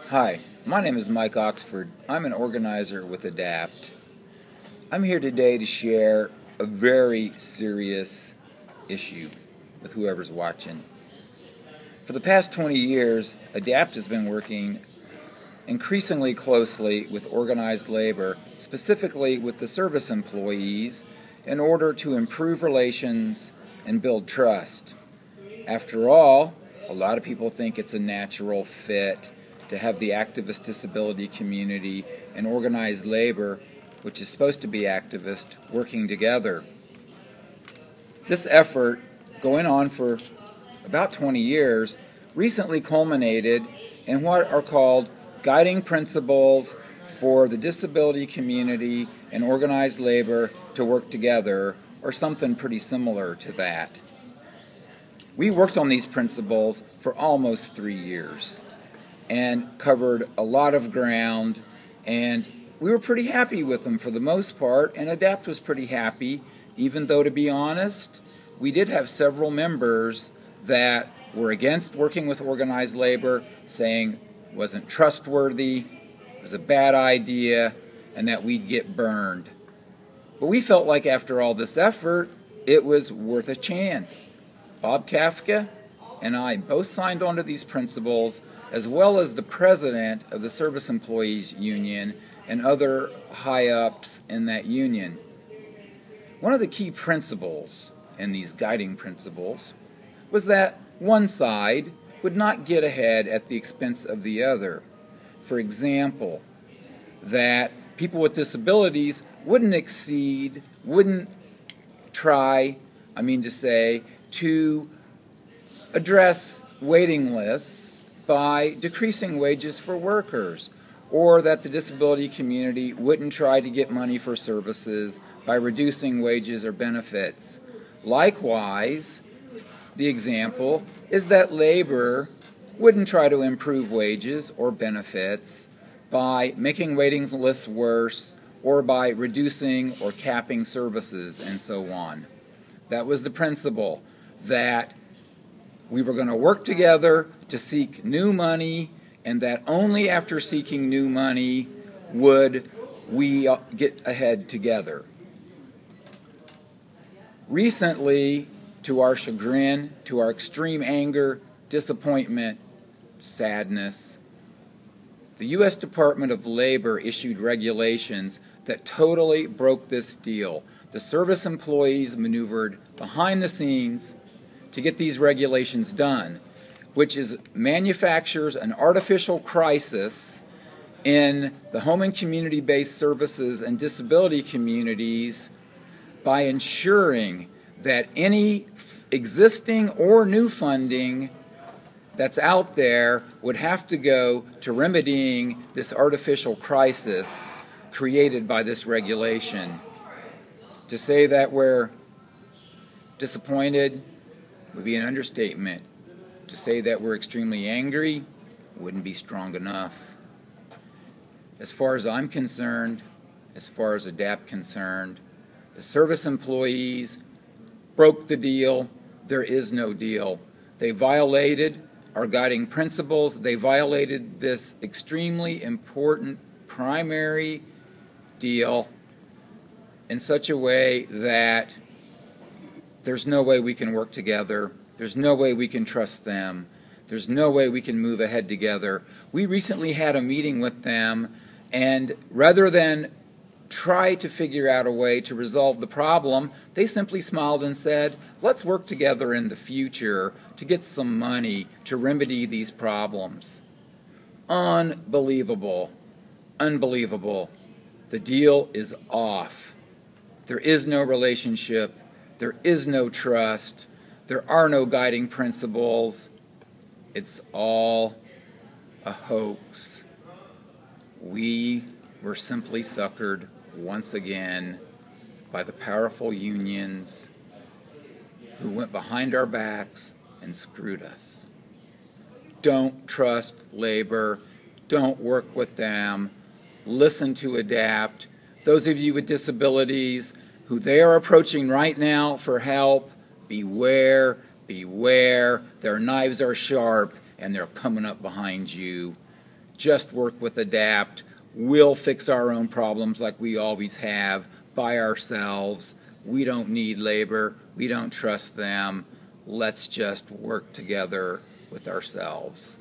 Hi, my name is Mike Oxford. I'm an organizer with ADAPT. I'm here today to share a very serious issue with whoever's watching. For the past 20 years, ADAPT has been working increasingly closely with organized labor, specifically with the service employees, in order to improve relations and build trust. After all, a lot of people think it's a natural fit to have the activist disability community and organized labor, which is supposed to be activist, working together. This effort, going on for about 20 years, recently culminated in what are called guiding principles for the disability community and organized labor to work together, or something pretty similar to that. We worked on these principles for almost 3 years and covered a lot of ground, and we were pretty happy with them for the most part, and ADAPT was pretty happy, even though, to be honest, we did have several members that were against working with organized labor, saying it wasn't trustworthy, it was a bad idea, and that we'd get burned. But we felt like after all this effort, it was worth a chance. Bob Kafka and I both signed on to these principles, as well as the president of the Service Employees Union and other high-ups in that union. One of the key principles in these guiding principles was that one side would not get ahead at the expense of the other. For example, that people with disabilities wouldn't try to address waiting lists by decreasing wages for workers, or that the disability community wouldn't try to get money for services by reducing wages or benefits. Likewise, the example is that labor wouldn't try to improve wages or benefits by making waiting lists worse or by reducing or capping services and so on. That was the principle, that we were going to work together to seek new money, and that only after seeking new money would we get ahead together. Recently, to our chagrin, to our extreme anger, disappointment, sadness, the U.S. Department of Labor issued regulations that totally broke this deal. The service employees maneuvered behind the scenes to get these regulations done, which manufactures an artificial crisis in the home and community-based services and disability communities by ensuring that any existing or new funding that's out there would have to go to remedying this artificial crisis created by this regulation. To say that we're disappointed would be an understatement. To say that we're extremely angry wouldn't be strong enough. As far as I'm concerned, as far as ADAPT concerned, the service employees broke the deal. There is no deal. They violated our guiding principles. They violated this extremely important primary deal in such a way that there's no way we can work together. There's no way we can trust them. There's no way we can move ahead together. We recently had a meeting with them, and rather than try to figure out a way to resolve the problem, they simply smiled and said, let's work together in the future to get some money to remedy these problems. Unbelievable. Unbelievable. The deal is off. There is no relationship. There is no trust. There are no guiding principles. It's all a hoax. We were simply suckered once again by the powerful unions who went behind our backs and screwed us. Don't trust labor. Don't work with them. Listen to ADAPT. Those of you with disabilities who they are approaching right now for help, beware, beware. Their knives are sharp and they're coming up behind you. just work with ADAPT. We'll fix our own problems like we always have by ourselves. We don't need labor. We don't trust them. Let's just work together with ourselves.